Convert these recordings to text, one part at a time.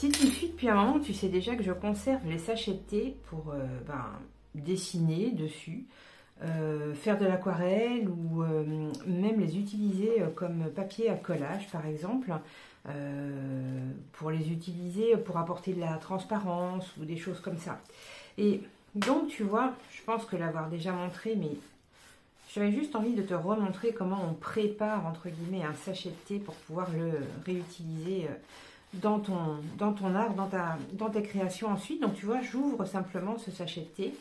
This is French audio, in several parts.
Si tu me suis depuis un moment, tu sais déjà que je conserve les sachets de thé pour dessiner dessus, faire de l'aquarelle ou même les utiliser comme papier à collage par exemple, pour les utiliser pour apporter de la transparence ou des choses comme ça. Et donc tu vois, je pense que l'avoir déjà montré, mais j'avais juste envie de te remontrer comment on prépare entre guillemets un sachet de thé pour pouvoir le réutiliser dans ton art, dans tes créations ensuite. Donc tu vois, j'ouvre simplement ce sachet de thé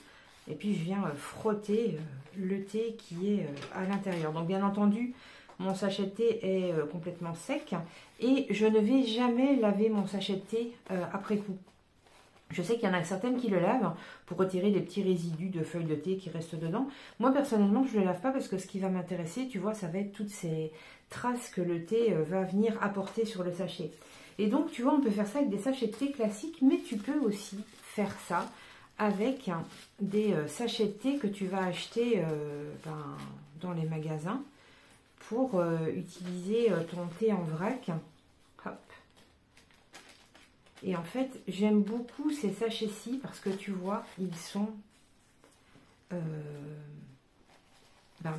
et puis je viens frotter le thé qui est à l'intérieur. Donc bien entendu, mon sachet de thé est complètement sec et je ne vais jamais laver mon sachet de thé après coup. Je sais qu'il y en a certaines qui le lavent pour retirer les petits résidus de feuilles de thé qui restent dedans. Moi, personnellement, je ne le lave pas parce que ce qui va m'intéresser, tu vois, ça va être toutes ces traces que le thé va venir apporter sur le sachet. Et donc, tu vois, on peut faire ça avec des sachets de thé classiques, mais tu peux aussi faire ça avec des sachets de thé que tu vas acheter dans les magasins pour utiliser ton thé en vrac. Hop. Et en fait, j'aime beaucoup ces sachets-ci parce que tu vois, ils sont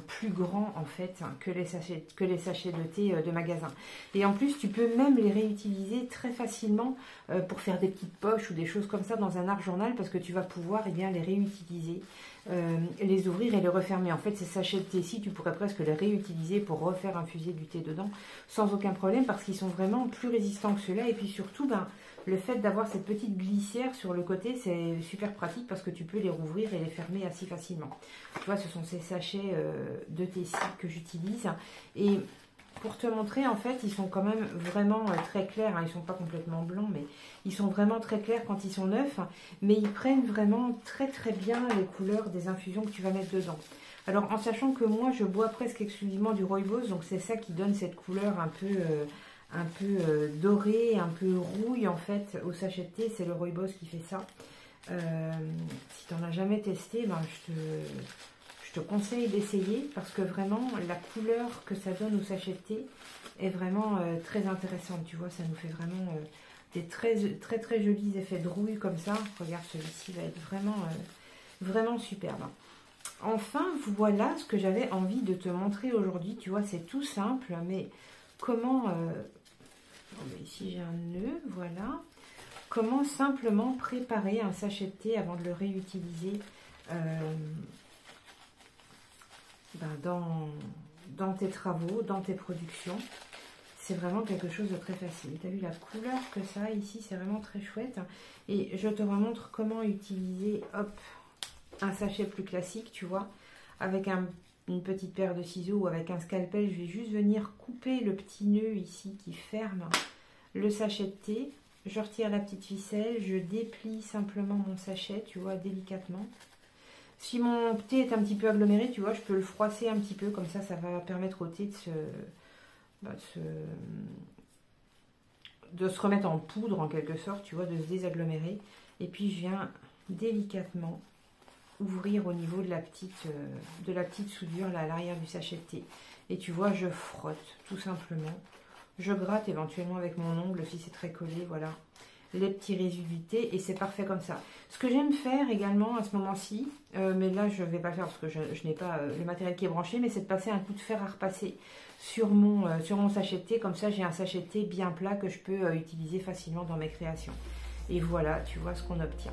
plus grands en fait que les sachets de thé de magasin. Et en plus, tu peux même les réutiliser très facilement pour faire des petites poches ou des choses comme ça dans un art journal parce que tu vas pouvoir les réutiliser, les ouvrir et les refermer. En fait, ces sachets de thé-ci, tu pourrais presque les réutiliser pour refaire infuser du thé dedans sans aucun problème parce qu'ils sont vraiment plus résistants que ceux-là. Et puis surtout, le fait d'avoir cette petite glissière sur le côté, c'est super pratique parce que tu peux les rouvrir et les fermer assez facilement. Tu vois, ce sont ces sachets de thé-ci que j'utilise. Et pour te montrer, en fait, ils sont quand même vraiment très clairs. Hein. Ils ne sont pas complètement blancs, mais ils sont vraiment très clairs quand ils sont neufs. Mais ils prennent vraiment très très bien les couleurs des infusions que tu vas mettre dedans. Alors, en sachant que moi, je bois presque exclusivement du rooibos, donc c'est ça qui donne cette couleur un peu doré, un peu rouille en fait au sachet de thé, c'est le rooibos qui fait ça. Si tu n'en as jamais testé, je te conseille d'essayer parce que vraiment la couleur que ça donne au sachet de thé est vraiment très intéressante. Tu vois, ça nous fait vraiment des très très très jolis effets de rouille comme ça. Regarde, celui-ci va être vraiment vraiment superbe. Enfin, voilà ce que j'avais envie de te montrer aujourd'hui. Tu vois, c'est tout simple, mais comment ici j'ai un nœud, voilà. Comment simplement préparer un sachet de thé avant de le réutiliser dans tes travaux, dans tes productions. C'est vraiment quelque chose de très facile. Tu as vu la couleur que ça a ici, c'est vraiment très chouette. Et je te remontre comment utiliser un sachet plus classique, tu vois, avec une petite paire de ciseaux ou avec un scalpel. Je vais juste venir couper le petit nœud ici qui ferme le sachet de thé. Je retire la petite ficelle, je déplie simplement mon sachet, tu vois, délicatement. Si mon thé est un petit peu aggloméré, tu vois, je peux le froisser un petit peu, comme ça, ça va permettre au thé de se remettre en poudre en quelque sorte, tu vois, de se désagglomérer. Et puis je viens délicatement ouvrir au niveau de la petite soudure là à l'arrière du sachet de thé. Et tu vois, je frotte tout simplement. Je gratte éventuellement avec mon ongle si c'est très collé, voilà, les petits résidus de thé et c'est parfait comme ça. Ce que j'aime faire également à ce moment-ci, mais là je ne vais pas le faire parce que je n'ai pas le matériel qui est branché, mais c'est de passer un coup de fer à repasser sur mon sachet de thé. Comme ça, j'ai un sachet de thé bien plat que je peux utiliser facilement dans mes créations. Et voilà, tu vois ce qu'on obtient.